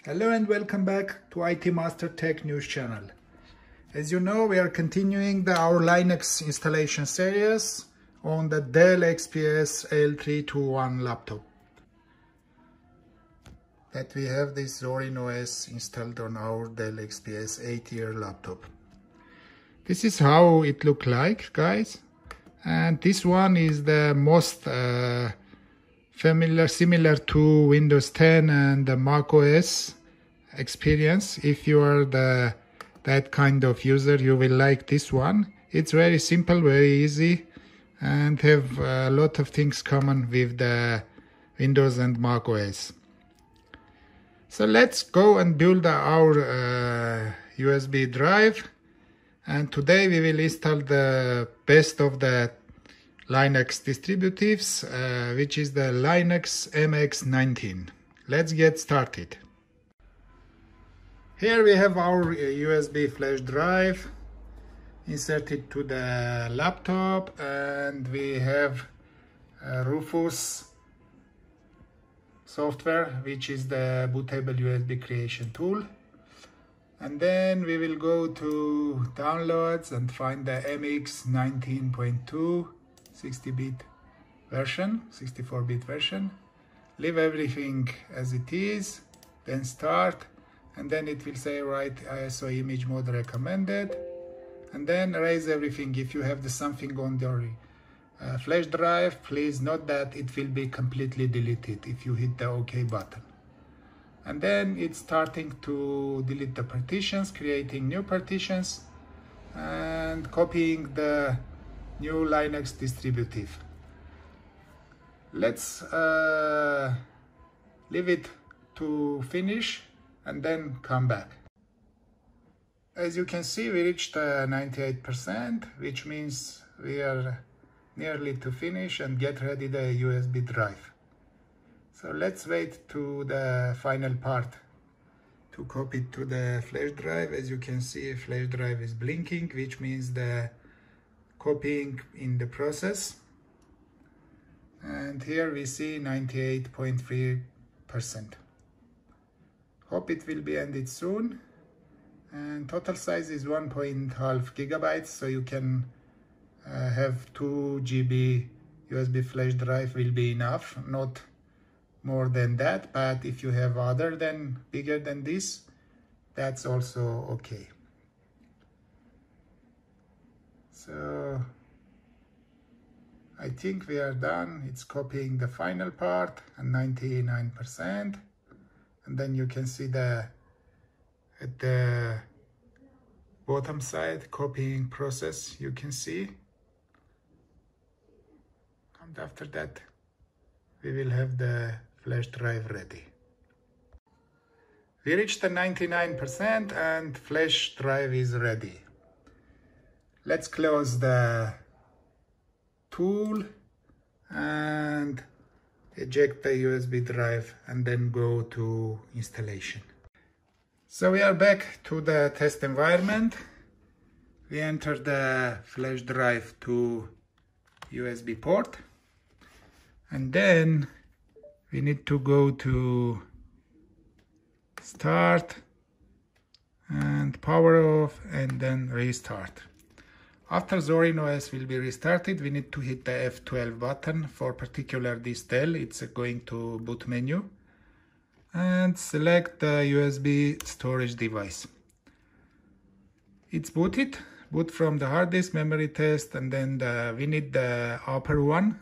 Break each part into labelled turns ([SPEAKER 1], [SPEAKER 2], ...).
[SPEAKER 1] Hello and welcome back to IT Master Tech News channel. As you know, we are continuing our Linux installation series on the DELL XPS L321 laptop. That we have this Zorin OS installed on our DELL XPS 8-year laptop. This is how it looks like, guys. And this one is the most similar to Windows 10 and the Mac OS experience. If you are that kind of user, you will like this one. It's very simple, very easy, and have a lot of things common with the Windows and Mac OS. So let's go and build our USB drive, and today we will install the best of the Linux distributives, which is the Linux MX19. Let's get started. Here we have our USB flash drive inserted to the laptop, and we have Rufus software, which is the bootable USB creation tool. And then we will go to downloads and find the MX19.2 60-bit version, 64-bit version. Leave everything as it is, then start, and then it will say write ISO image mode recommended, and then erase everything. If you have something on your flash drive, please note that it will be completely deleted if you hit the OK button. And then it's starting to delete the partitions, creating new partitions, and copying the new Linux distributive. Let's leave it to finish and then come back. As you can see, we reached 98%, which means we are nearly to finish and get ready the USB drive. So let's wait to the final part to copy it to the flash drive. As you can see, flash drive is blinking, which means the copying in the process. And here we see 98.3%. Hope it will be ended soon. And total size is 1.5 gigabytes, so you can have 2 GB USB flash drive will be enough, not more than that. But if you have bigger than this, that's also okay. So I think we are done. It's copying the final part and 99%. And then you can see at the bottom side, copying process, you can see. And after that, we will have the flash drive ready. We reached the 99% and flash drive is ready. Let's close the tool and eject the USB drive and then go to installation. So we are back to the test environment. We enter the flash drive to USB port, and then we need to go to start and power off and then restart. After Zorin OS will be restarted, we need to hit the F12 button for particular this DELL. It's going to boot menu and select the USB storage device. It's booted, boot from the hard disk, memory test, and then we need the upper one.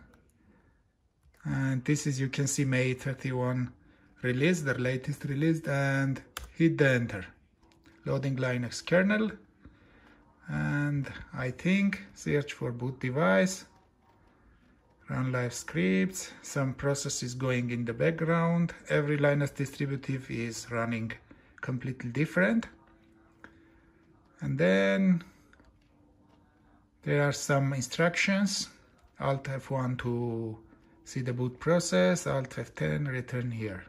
[SPEAKER 1] And this is, you can see, May 31 release, the latest release, and hit the enter. Loading Linux kernel. And I think search for boot device, run live scripts, some process is going in the background. Every Linux distributive is running completely different. And then there are some instructions. Alt F1 to see the boot process, Alt F10 return here.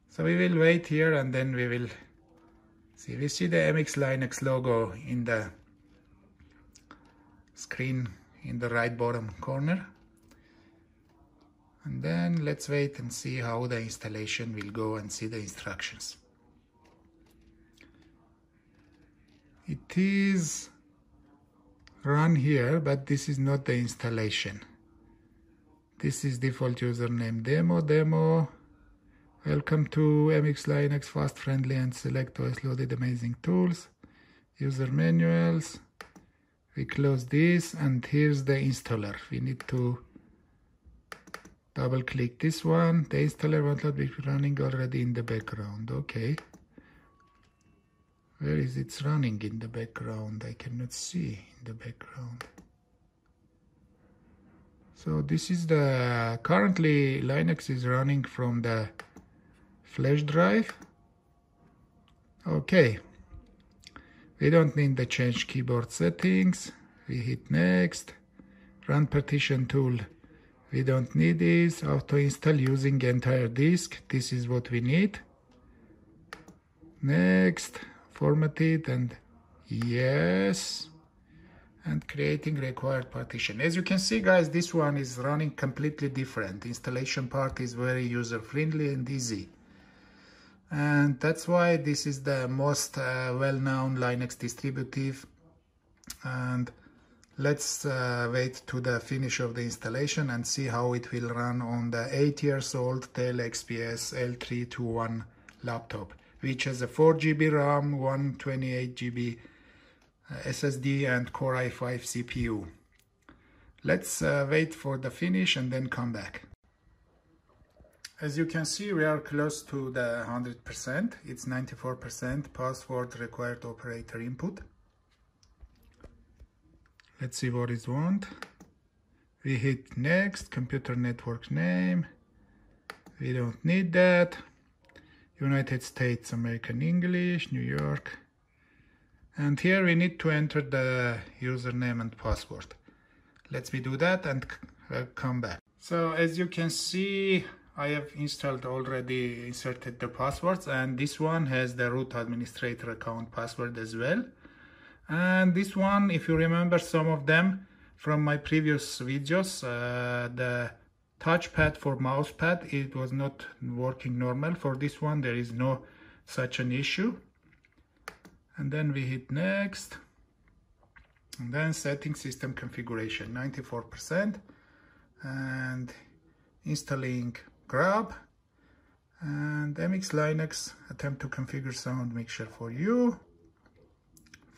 [SPEAKER 1] So we will wait here and then we will see. We see the MX Linux logo in the screen in the right bottom corner. And then let's wait and see how the installation will go and see the instructions. It is run here, but this is not the installation. This is default username demo. Welcome to MX Linux, fast, friendly, and select OS loaded amazing tools. User manuals. We close this, and here's the installer. We need to double click this one. The installer won't not be running already in the background. Okay. Where is it running in the background? I cannot see in the background. So this is the, currently Linux is running from the flash drive. Okay. We don't need to change keyboard settings. We hit next. Run partition tool. We don't need this. Auto install using entire disk. This is what we need. Next. Format it and yes. And creating required partition. As you can see, guys, this one is running completely different. Installation part is very user friendly and easy. And that's why this is the most well-known Linux distributive. And let's wait to the finish of the installation and see how it will run on the 8 years old DELL XPS L321 laptop, which has a 4 GB RAM, 128 GB SSD and Core i5 CPU. Let's wait for the finish and then come back. As you can see, we are close to the 100%. It's 94% password required operator input. Let's see what is want. We hit next, computer network name. We don't need that. United States, American English, New York. And here we need to enter the username and password. Let's do that and come back. So as you can see, I have installed already, inserted the passwords, and this one has the root administrator account password as well. And this one, if you remember some of them from my previous videos, the touchpad for mousepad, it was not working normal. For this one, there is no such an issue. And then we hit next. And then setting system configuration, 94%. And installing grub. And MX Linux, attempt to configure sound mixture for you.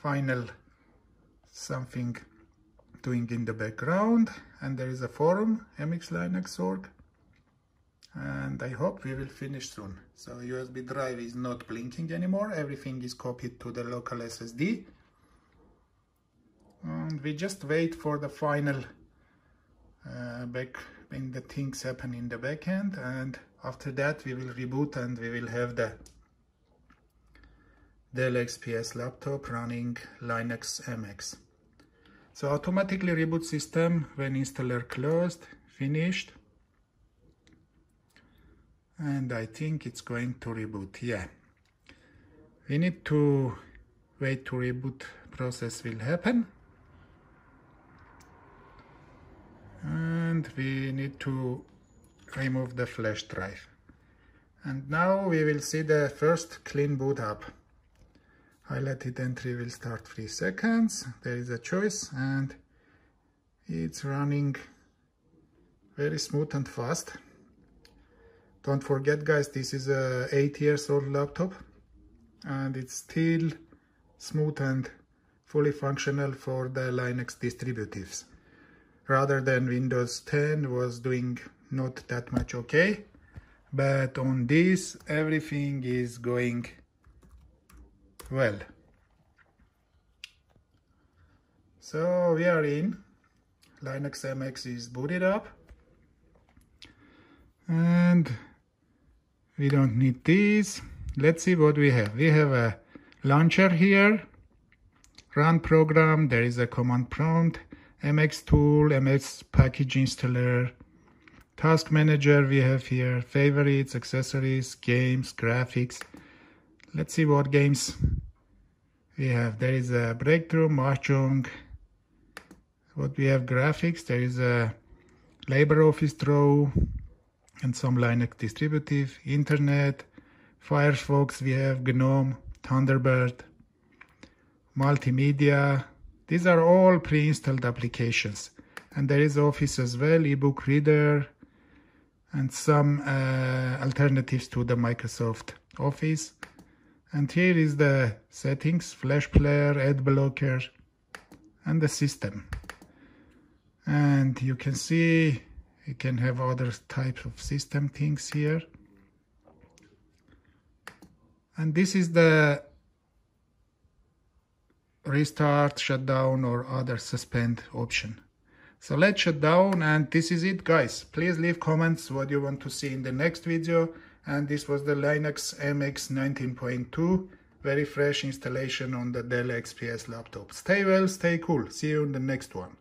[SPEAKER 1] Final something doing in the background, and there is a forum, mxlinux.org, and I hope we will finish soon. So USB drive is not blinking anymore, everything is copied to the local SSD, and we just wait for the final when the things happen in the backend, and after that we will reboot and we will have the DELL XPS laptop running Linux MX. So automatically reboot system when installer closed, finished. And I think it's going to reboot, yeah. We need to wait to reboot process will happen. And we need to remove the flash drive. And now we will see the first clean boot up. Highlighted entry will start 3 seconds. There is a choice and it's running very smooth and fast. Don't forget, guys, this is a 8 years old laptop and it's still smooth and fully functional for the Linux distributives. Rather than Windows 10 was doing not that much okay, but on this everything is going well. So we are in. Linux MX is booted up. And we don't need these. Let's see what we have. We have a launcher here. Run program. There is a command prompt. MX tool, MX package installer. Task manager we have here. Favorites, accessories, games, graphics. Let's see what games we have. There is a breakthrough, mahjong. What we have graphics, there is a LibreOffice Draw, and some Linux distributive, internet, Firefox, we have GNOME, Thunderbird, multimedia. These are all pre-installed applications. And there is Office as well, ebook reader, and some alternatives to the Microsoft Office. And here is the settings, Flash Player, Ad Blocker, and the system. And you can see you can have other types of system things here. And this is the restart, shutdown, or other suspend option. So let's shut down, and this is it, guys. Please leave comments what you want to see in the next video. And this was the Linux MX 19.2, very fresh installation on the Dell XPS laptop. Stay well, stay cool. See you in the next one.